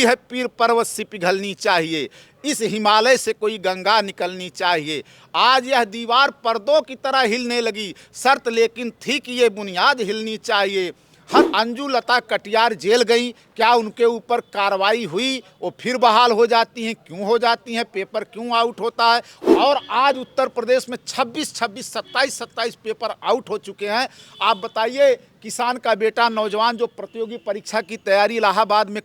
है पीर पर्वत से पिघलनी चाहिए, इस हिमालय से कोई गंगा निकलनी चाहिए। आज यह दीवार पर्दों की तरह हिलने लगी, शर्त लेकिन थी कि ये बुनियाद हिलनी चाहिए। हर अंजू लता कटियार जेल गई, क्या उनके ऊपर कार्रवाई हुई? वो फिर बहाल हो जाती हैं, क्यों हो जाती हैं? पेपर क्यों आउट होता है? और आज उत्तर प्रदेश में 26 27 पेपर आउट हो चुके हैं। आप बताइए, किसान का बेटा नौजवान जो प्रतियोगी परीक्षा की तैयारी इलाहाबाद में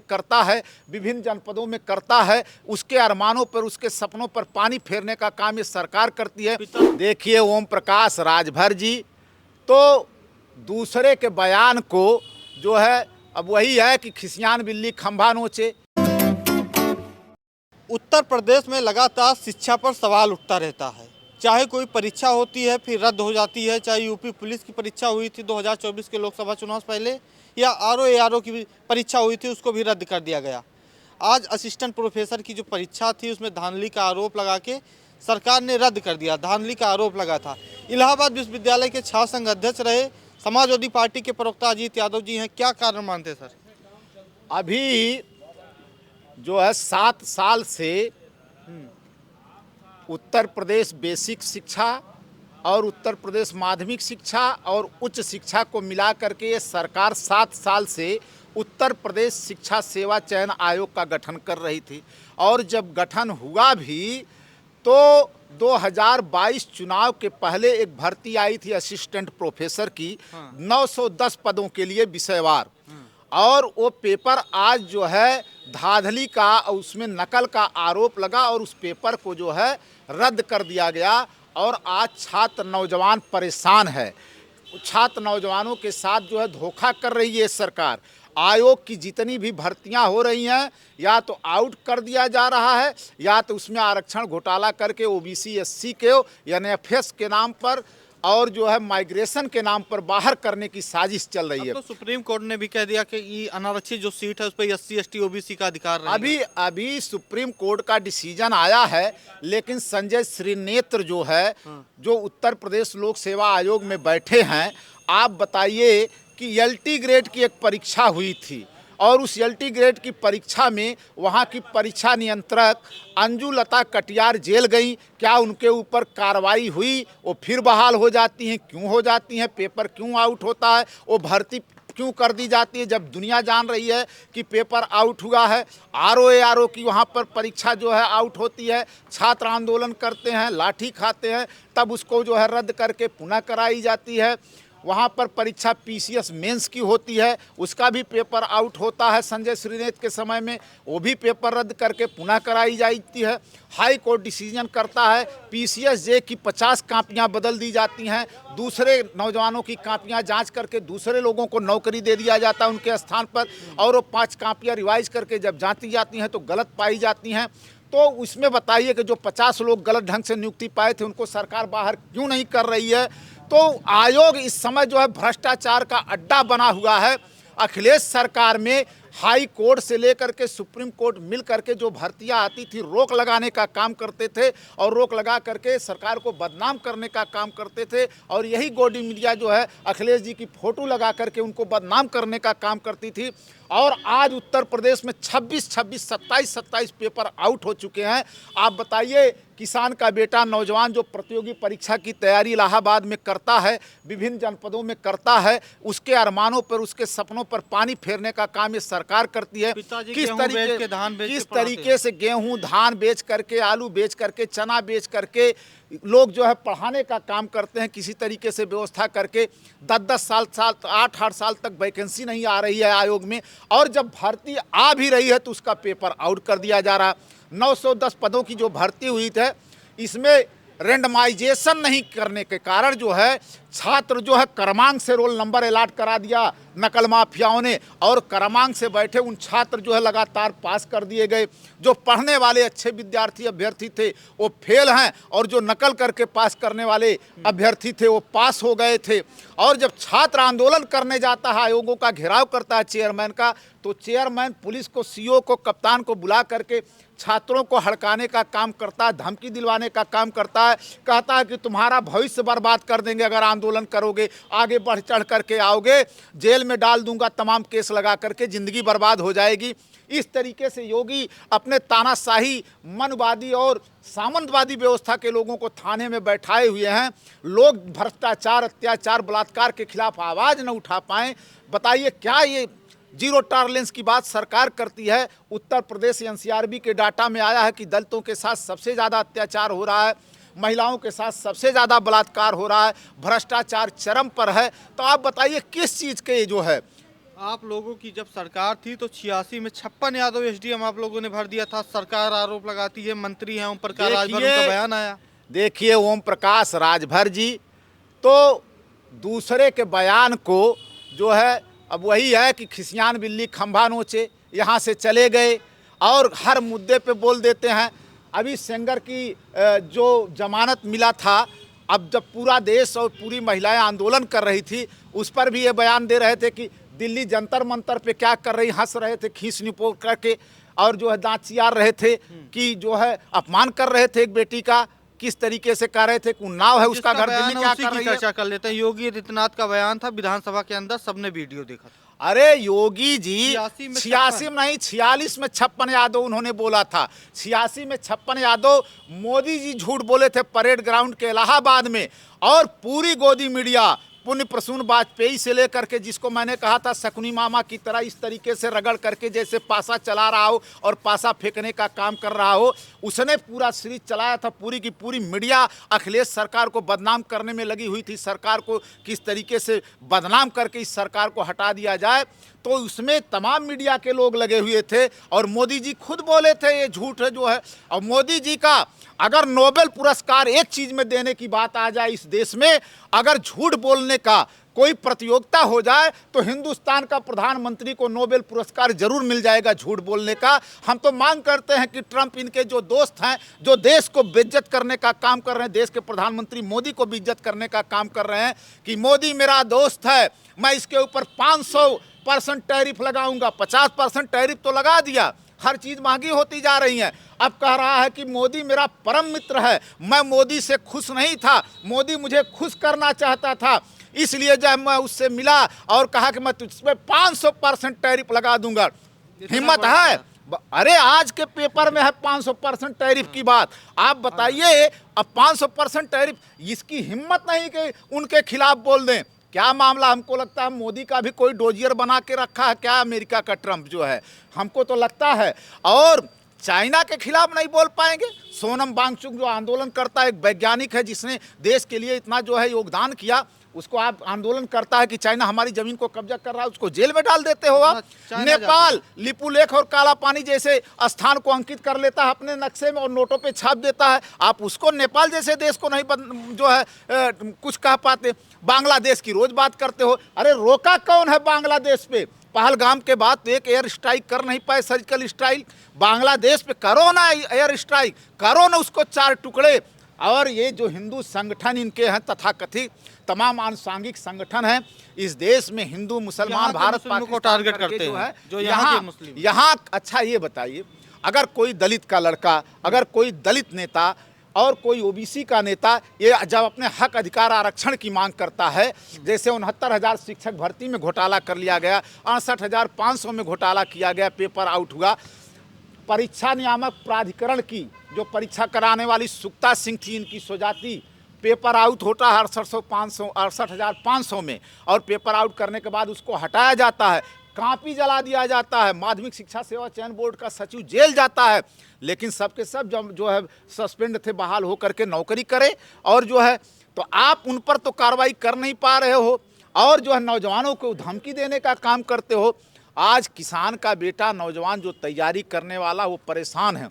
करता है, विभिन्न जनपदों में करता है, उसके अरमानों पर, उसके सपनों पर पानी फेरने का काम ये सरकार करती है। देखिए ओम प्रकाश राजभर जी तो दूसरे के बयान को जो है, अब वही है कि खिसियान बिल्ली खंभा नोचे। उत्तर प्रदेश में लगातार शिक्षा पर सवाल उठता रहता है। चाहे कोई परीक्षा होती है फिर रद्द हो जाती है, चाहे यूपी पुलिस की परीक्षा हुई थी 2024 के लोकसभा चुनाव से पहले, या आरओ की परीक्षा हुई थी, उसको भी रद्द कर दिया गया। आज असिस्टेंट प्रोफेसर की जो परीक्षा थी उसमें धांधली का आरोप लगा के सरकार ने रद्द कर दिया। धांधली का आरोप लगा था। इलाहाबाद विश्वविद्यालय के छात्र संघ अध्यक्ष रहे समाजवादी पार्टी के प्रवक्ता अजीत यादव जी हैं, क्या कारण मानते सर? अभी जो है 7 साल से उत्तर प्रदेश बेसिक शिक्षा और उत्तर प्रदेश माध्यमिक शिक्षा और उच्च शिक्षा को मिला करके ये सरकार 7 साल से उत्तर प्रदेश शिक्षा सेवा चयन आयोग का गठन कर रही थी। और जब गठन हुआ भी तो 2022 चुनाव के पहले एक भर्ती आई थी असिस्टेंट प्रोफेसर की, 910 पदों के लिए विषयवार। और वो पेपर आज जो है धांधली का और उसमें नकल का आरोप लगा और उस पेपर को जो है रद्द कर दिया गया। और आज छात्र नौजवान परेशान है। छात्र नौजवानों के साथ जो है धोखा कर रही है सरकार। आयोग की जितनी भी भर्तियां हो रही हैं या तो आउट कर दिया जा रहा है, या तो उसमें आरक्षण घोटाला करके ओबीसी एससी के एनएफएस के नाम पर और जो है माइग्रेशन के नाम पर बाहर करने की साजिश चल रही है। तो सुप्रीम कोर्ट ने भी कह दिया कि ये अनारक्षित जो सीट है उस पर एससी एसटी ओबीसी का अधिकार रहेगा। अभी सुप्रीम कोर्ट का डिसीजन आया है, लेकिन संजय श्रीनेत्र जो है, जो उत्तर प्रदेश लोक सेवा आयोग में बैठे हैं, आप बताइए कि एलटी ग्रेड की एक परीक्षा हुई थी और उस एलटी ग्रेड की परीक्षा में वहाँ की परीक्षा नियंत्रक अंजू लता कटियार जेल गई, क्या उनके ऊपर कार्रवाई हुई? वो फिर बहाल हो जाती हैं, क्यों हो जाती हैं? पेपर क्यों आउट होता है? वो भर्ती क्यों कर दी जाती है जब दुनिया जान रही है कि पेपर आउट हुआ है? आरओ की वहाँ पर परीक्षा जो है आउट होती है, छात्र आंदोलन करते हैं, लाठी खाते हैं, तब उसको जो है रद्द करके पुनः कराई जाती है। वहाँ पर परीक्षा पीसीएस मेंस की होती है, उसका भी पेपर आउट होता है संजय श्रीनेत्र के समय में, वो भी पेपर रद्द करके पुनः कराई जाती है। हाई कोर्ट डिसीजन करता है, पीसीएस जे की 50 कापियाँ बदल दी जाती हैं, दूसरे नौजवानों की कापियाँ जांच करके दूसरे लोगों को नौकरी दे दिया जाता है उनके स्थान पर, और वो 5 कापियाँ रिवाइज करके जब जांची जाती हैं तो गलत पाई जाती हैं। तो उसमें बताइए कि जो 50 लोग गलत ढंग से नियुक्ति पाए थे उनको सरकार बाहर क्यों नहीं कर रही है? तो आयोग इस समय जो है भ्रष्टाचार का अड्डा बना हुआ है। अखिलेश सरकार में हाई कोर्ट से लेकर के सुप्रीम कोर्ट मिल करके जो भर्तियां आती थी रोक लगाने का काम करते थे और रोक लगा करके सरकार को बदनाम करने का काम करते थे। और यही गोडी मीडिया जो है अखिलेश जी की फोटो लगा करके उनको बदनाम करने का काम करती थी। और आज उत्तर प्रदेश में 26 27 पेपर आउट हो चुके हैं। आप बताइए, किसान का बेटा नौजवान जो प्रतियोगी परीक्षा की तैयारी इलाहाबाद में करता है, विभिन्न जनपदों में करता है, उसके अरमानों पर, उसके सपनों पर पानी फेरने का काम ये सरकार करती है। किस तरीके से गेहूं धान बेच करके, आलू बेच करके, चना बेच करके लोग जो है पढ़ाने का काम करते हैं, किसी तरीके से व्यवस्था करके 10-10 साल 8-8 साल तक वैकेंसी नहीं आ रही है आयोग में, और जब भर्ती आ भी रही है तो उसका पेपर आउट कर दिया जा रहा। 910 पदों की जो भर्ती हुई थी, इसमें रेंडमाइजेशन नहीं करने के कारण जो है छात्र जो है क्रमांक से रोल नंबर अलॉट करा दिया नकल माफियाओं ने, और क्रमांक से बैठे उन छात्र जो है लगातार पास कर दिए गए। जो पढ़ने वाले अच्छे विद्यार्थी अभ्यर्थी थे वो फेल हैं, और जो नकल करके पास करने वाले अभ्यर्थी थे वो पास हो गए थे। और जब छात्र आंदोलन करने जाता है, आयोगों का घेराव करता है चेयरमैन का, तो चेयरमैन पुलिस को, सीओ को, कप्तान को बुला करके छात्रों को हड़काने का काम करता है, धमकी दिलवाने का काम करता है, कहता है कि तुम्हारा भविष्य बर्बाद कर देंगे अगर आंदोलन करोगे, आगे बढ़ चढ़ करके आओगे, जेल में डाल दूंगा तमाम केस लगा करके, ज़िंदगी बर्बाद हो जाएगी। इस तरीके से योगी अपने तानाशाही मनवादी और सामंतवादी व्यवस्था के लोगों को थाने में बैठाए हुए हैं। लोग भ्रष्टाचार, अत्याचार, बलात्कार के खिलाफ आवाज़ न उठा पाएं। बताइए क्या ये जीरो टॉलरेंस की बात सरकार करती है? उत्तर प्रदेश एनसीआरबी के डाटा में आया है कि दलितों के साथ सबसे ज़्यादा अत्याचार हो रहा है, महिलाओं के साथ सबसे ज़्यादा बलात्कार हो रहा है, भ्रष्टाचार चरम पर है। तो आप बताइए किस चीज़ के जो है। आप लोगों की जब सरकार थी तो 86 में 56 यादव एसडीएम आप लोगों ने भर दिया था। सरकार आरोप लगाती है, मंत्री हैं ओम प्रकाश राजभर, उनका बयान आया। देखिए ओम प्रकाश राजभर जी तो दूसरे के बयान को जो है, अब वही है कि खिसियान बिल्ली खंभा नोचे, यहाँ से चले गए और हर मुद्दे पे बोल देते हैं। अभी सेंगर की जो जमानत मिला था, अब जब पूरा देश और पूरी महिलाएं आंदोलन कर रही थी, उस पर भी ये बयान दे रहे थे कि दिल्ली जंतर मंतर पे क्या कर रही, हंस रहे थे खींच निपोट करके, और जो है दांत चियार रहे थे कि जो है अपमान कर रहे थे एक बेटी का, किस तरीके से कर रहे थे कि उन्नाव है उसका घर, दिल्ली क्या कर रही है। चर्चा कर लेते हैं। योगी आदित्यनाथ का बयान था विधानसभा के अंदर, सबने वीडियो देखा था। अरे योगी जी 86 में नहीं 46 में 56 यादव उन्होंने बोला था। 86 में 56 यादव मोदी जी झूठ बोले थे परेड ग्राउंड के इलाहाबाद में, और पूरी गोदी मीडिया पुण्य प्रसून वाजपेयी से लेकर के, जिसको मैंने कहा था शकुनी मामा की तरह इस तरीके से रगड़ करके जैसे पासा चला रहा हो और पासा फेंकने का काम कर रहा हो, उसने पूरा सीरीज चलाया था। पूरी की पूरी मीडिया अखिलेश सरकार को बदनाम करने में लगी हुई थी, सरकार को किस तरीके से बदनाम करके इस सरकार को हटा दिया जाए, तो उसमें तमाम मीडिया के लोग लगे हुए थे। और मोदी जी खुद बोले थे ये झूठ है जो है। और मोदी जी का अगर नोबेल पुरस्कार एक चीज़ में देने की बात आ जाए इस देश में, अगर झूठ बोलने का कोई प्रतियोगिता हो जाए तो हिंदुस्तान का प्रधानमंत्री को नोबेल पुरस्कार जरूर मिल जाएगा झूठ बोलने का। हम तो मांग करते हैं कि ट्रंप इनके जो दोस्त हैं, जो देश को बेइज्जत करने का काम कर रहे हैं, देश के प्रधानमंत्री मोदी को बेइज्जत करने का काम कर रहे हैं, कि मोदी मेरा दोस्त है, मैं इसके ऊपर 500% टैरिफ लगाऊंगा। 50% टैरिफ तो लगा दिया, हर चीज़ महंगी होती जा रही है। अब कह रहा है कि मोदी मेरा परम मित्र है, मैं मोदी से खुश नहीं था, मोदी मुझे खुश करना चाहता था, इसलिए जब मैं उससे मिला और कहा कि मैं तुझ पे 500% टैरिफ लगा दूंगा। हिम्मत है? अरे आज के पेपर में है 500% टैरिफ की बात। आप बताइए अब 500% टैरिफ, इसकी हिम्मत नहीं कि उनके खिलाफ बोल दें। क्या मामला? हमको लगता है मोदी का भी कोई डोजियर बना के रखा है क्या अमेरिका का ट्रंप जो है, हमको तो लगता है। और चाइना के खिलाफ नहीं बोल पाएंगे। सोनम वांगचुक जो आंदोलन करता है, एक वैज्ञानिक है जिसने देश के लिए इतना जो है योगदान किया, उसको आप आंदोलन करता है कि चाइना हमारी जमीन को कब्जा कर रहा है, उसको जेल में डाल देते हो आप। नेपाल लिपुलेख और काला पानी जैसे स्थान को अंकित कर लेता है अपने नक्शे में और नोटों पे छाप देता है, आप उसको नेपाल जैसे देश को नहीं जो है कुछ कह पाते। बांग्लादेश की रोज बात करते हो, अरे रोका कौन है बांग्लादेश पे? पहलगाम के बाद एक एयर स्ट्राइक कर नहीं पाए, सर्जिकल स्ट्राइक बांग्लादेश पे करो ना, एयर स्ट्राइक करो ना, उसको 4 टुकड़े। और ये जो हिंदू संगठन इनके हैं तथाकथित तमाम आनुषांगिक संगठन हैं इस देश में, हिंदू मुसलमान भारत पाकिस्तान को टारगेट करते हैं जो यहाँ। अच्छा ये बताइए, अगर कोई दलित का लड़का, अगर कोई दलित नेता और कोई ओबीसी का नेता ये जब अपने हक अधिकार आरक्षण की मांग करता है, जैसे 69,000 शिक्षक भर्ती में घोटाला कर लिया गया, 68,500 में घोटाला किया गया, पेपर आउट हुआ। परीक्षा नियामक प्राधिकरण की जो परीक्षा कराने वाली सुक्ता सिंह थी, इनकी स्वजाति, पेपर आउट होता है 68,500 में, और पेपर आउट करने के बाद उसको हटाया जाता है, कापी जला दिया जाता है, माध्यमिक शिक्षा सेवा चयन बोर्ड का सचिव जेल जाता है। लेकिन सबके सब जो है सस्पेंड थे, बहाल होकर के नौकरी करे। और जो है तो आप उन पर तो कार्रवाई कर नहीं पा रहे हो, और जो है नौजवानों को धमकी देने का काम करते हो। आज किसान का बेटा नौजवान जो तैयारी करने वाला वो परेशान है।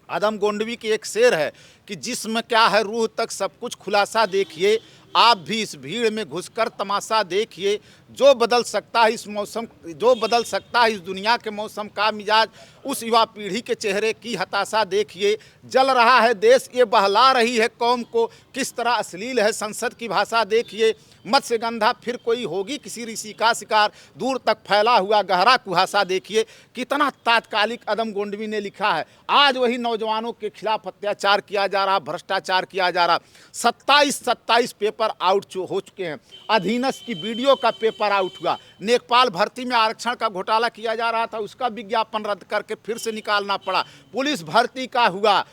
आदम गोंडवी की एक शेर है कि जिसमें क्या है रूह तक सब कुछ खुलासा देखिए, आप भी इस भीड़ में घुसकर तमाशा देखिए, जो बदल सकता है इस मौसम, जो बदल सकता है इस दुनिया के मौसम का मिजाज, उस युवा पीढ़ी के चेहरे की हताशा देखिए। जल रहा है देश, ये बहला रही है कौम को, किस तरह अश्लील है संसद की भाषा देखिए। मत्स्य गंधा फिर कोई होगी किसी ऋषि का शिकार, दूर तक फैला हुआ गहरा कुहासा देखिए। कितना तात्कालिक अदम गोंडवी ने लिखा है। आज वही नौजवानों के खिलाफ अत्याचार किया जा रहा, भ्रष्टाचार किया जा रहा। 27 पेपर आउट हो चुके हैं। अधीनस्थ की वीडियो का पेपर आउट हुआ। नेकपाल भर्ती में आरक्षण का घोटाला किया जा रहा था, उसका विज्ञापन रद्द करके फिर से निकालना पड़ा। पुलिस भर्ती का हुआ,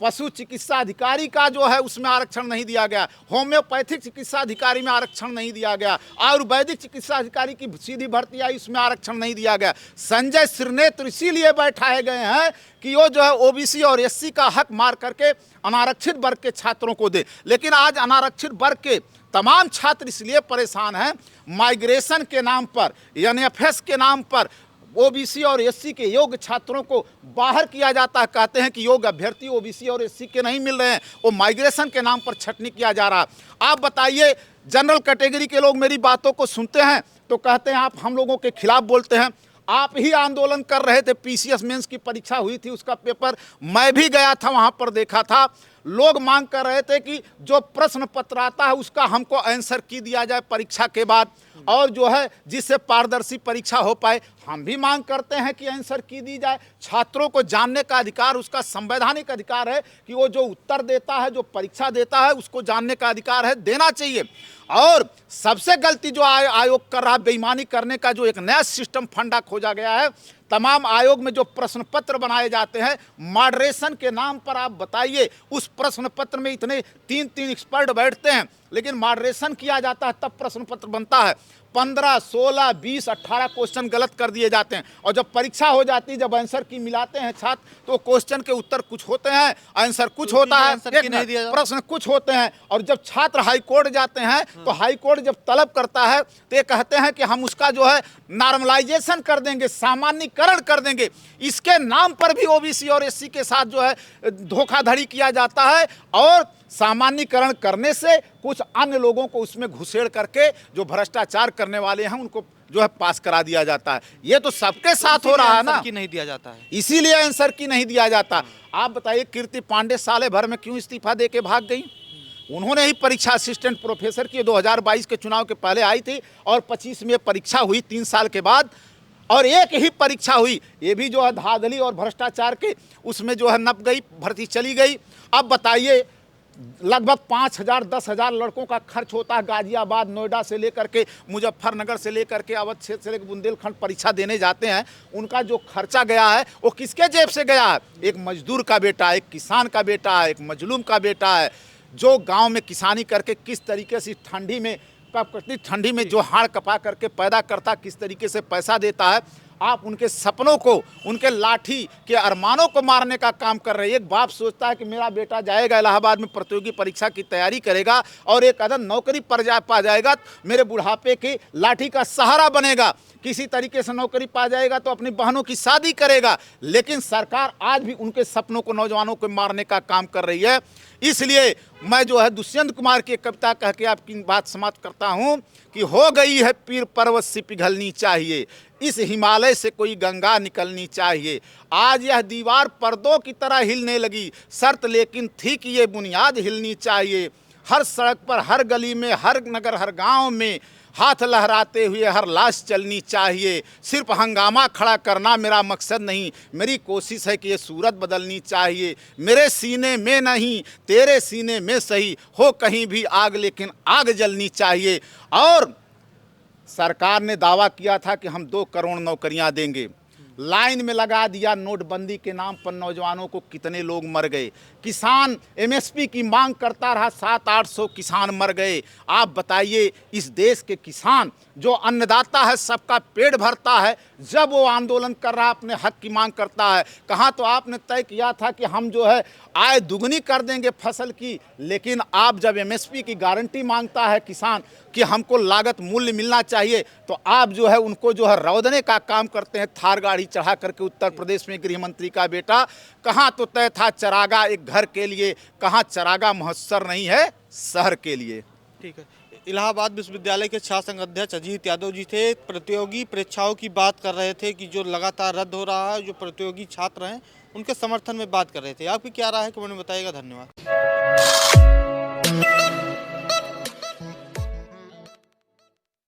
पशु चिकित्सा अधिकारी का जो है उसमें आरक्षण नहीं दिया गया, होम्योपैथिक चिकित्सा अधिकारी में आरक्षण नहीं दिया गया, आयुर्वेदिक चिकित्सा अधिकारी की सीधी भर्ती आई उसमें आरक्षण नहीं दिया गया। संजय श्रीनेत्र इसीलिए बैठाए गए हैं कि वो जो है ओबीसी और एससी का हक मार करके अनारक्षित वर्ग के छात्रों को दे। लेकिन आज अनारक्षित वर्ग के तमाम छात्र इसलिए परेशान हैं, माइग्रेशन के नाम पर, एनएफएस के नाम पर ओबीसी और एससी के योग्य छात्रों को बाहर किया जाता है। कहते हैं कि योग्य अभ्यर्थी ओबीसी और एससी के नहीं मिल रहे हैं, वो माइग्रेशन के नाम पर छटनी किया जा रहा है। आप बताइए, जनरल कैटेगरी के लोग मेरी बातों को सुनते हैं तो कहते हैं आप हम लोगों के खिलाफ बोलते हैं। आप ही आंदोलन कर रहे थे, पीसीएस मेंस की परीक्षा हुई थी, उसका पेपर मैं भी गया था, वहाँ पर देखा था। लोग मांग कर रहे थे कि जो प्रश्न पत्र आता है उसका हमको आंसर की दिया जाए परीक्षा के बाद, और जो है जिससे पारदर्शी परीक्षा हो पाए। हम भी मांग करते हैं कि आंसर की दी जाए। छात्रों को जानने का अधिकार उसका संवैधानिक अधिकार है कि वो जो उत्तर देता है, जो परीक्षा देता है, उसको जानने का अधिकार है, देना चाहिए। और सबसे गलती जो आयोग कर रहा है, बेईमानी करने का जो एक नया सिस्टम फंडा खोजा गया है। तमाम आयोग में जो प्रश्न पत्र बनाए जाते हैं मॉडरेशन के नाम पर, आप बताइए उस प्रश्न पत्र में इतने 3 एक्सपर्ट बैठते हैं, लेकिन मॉडरेशन किया जाता है तब प्रश्न पत्र बनता है। 15, 16, 20, 18 क्वेश्चन गलत कर दिए जाते हैं, और जब परीक्षा हो जाती है, जब आंसर की मिलाते हैं छात्र, तो क्वेश्चन के उत्तर कुछ होते हैं, आंसर कुछ होता है, प्रश्न कुछ होते हैं। और जब छात्र हाई कोर्ट जाते हैं तो हाई कोर्ट जब तलब करता है तो ये कहते हैं कि हम उसका जो है नॉर्मलाइजेशन कर देंगे, सामान्यकरण कर देंगे। इसके नाम पर भी ओबीसी और एससी के साथ जो है धोखाधड़ी किया जाता है, और सामान्यकरण करने से कुछ अन्य लोगों को उसमें घुसेड़ करके जो भ्रष्टाचार करने वाले हैं उनको जो है पास करा दिया जाता है। ये तो सबके साथ हो रहा है ना, नहीं दिया जाता है, इसीलिए आंसर की नहीं दिया जाता। आप बताइए कीर्ति पांडे साले भर में क्यों इस्तीफा दे के भाग गई? उन्होंने ही परीक्षा असिस्टेंट प्रोफेसर की 2022 के चुनाव के पहले आई थी, और 25 में परीक्षा हुई 3 साल के बाद, और एक ही परीक्षा हुई, ये भी जो है धांधली और भ्रष्टाचार के उसमें जो है नप गई, भर्ती चली गई। अब बताइए, लगभग 5,000 10,000 लड़कों का खर्च होता है। गाजियाबाद, नोएडा से लेकर के, मुजफ्फरनगर से लेकर के, अवध क्षेत्र से लेकर बुंदेलखंड परीक्षा देने जाते हैं। उनका जो खर्चा गया है वो किसके जेब से गया है? एक मजदूर का बेटा, एक किसान का बेटा है, एक मजलूम का बेटा है, जो गांव में किसानी करके किस तरीके से ठंडी में जो हाड़ कपा करके पैदा करता, किस तरीके से पैसा देता है। आप उनके सपनों को, उनके लाठी के अरमानों को मारने का काम कर रहे हैं। एक बाप सोचता है कि मेरा बेटा जाएगा इलाहाबाद में प्रतियोगी परीक्षा की तैयारी करेगा और एक अदन नौकरी पर पा जाएगा, मेरे बुढ़ापे की लाठी का सहारा बनेगा, किसी तरीके से नौकरी पा जाएगा तो अपनी बहनों की शादी करेगा। लेकिन सरकार आज भी उनके सपनों को, नौजवानों को मारने का काम कर रही है। इसलिए मैं जो है दुष्यंत कुमार की कविता कह के आपकी बात समाप्त करता हूँ कि हो गई है पीर पर्वत से पिघलनी चाहिए, इस हिमालय से कोई गंगा निकलनी चाहिए। आज यह दीवार पर्दों की तरह हिलने लगी, शर्त लेकिन थी कि ये बुनियाद हिलनी चाहिए। हर सड़क पर, हर गली में, हर नगर, हर गांव में हाथ लहराते हुए हर लाश चलनी चाहिए। सिर्फ हंगामा खड़ा करना मेरा मकसद नहीं, मेरी कोशिश है कि ये सूरत बदलनी चाहिए। मेरे सीने में नहीं, तेरे सीने में सही, हो कहीं भी आग लेकिन आग जलनी चाहिए। और सरकार ने दावा किया था कि हम 2 करोड़ नौकरियां देंगे, लाइन में लगा दिया। नोटबंदी के नाम पर नौजवानों को कितने लोग मर गए। किसान एमएसपी की मांग करता रहा, 700-800 किसान मर गए। आप बताइए, इस देश के किसान जो अन्नदाता है, सबका पेट भरता है, जब वो आंदोलन कर रहा है, अपने हक की मांग करता है। कहाँ तो आपने तय किया था कि हम जो है आय दुगनी कर देंगे फसल की, लेकिन आप जब एमएसपी की गारंटी मांगता है किसान कि हमको लागत मूल्य मिलना चाहिए, तो आप जो है उनको जो है रौदने का काम करते हैं। थार गाड़ी चढ़ा करके उत्तर प्रदेश में गृह मंत्री का बेटा, कहाँ तो तय था चरागा एक घर के लिए, कहाँ चरागा मुहस्सर नहीं है शहर के लिए। ठीक है। इलाहाबाद विश्वविद्यालय के छात्र संघ अध्यक्ष अजीत यादव जी थे। प्रतियोगी परीक्षाओं की बात कर रहे थे कि जो लगातार रद्द हो रहा है, जो प्रतियोगी छात्र हैं उनके समर्थन में बात कर रहे थे। आपकी क्या राय है, कमेंट में बताइएगा। धन्यवाद।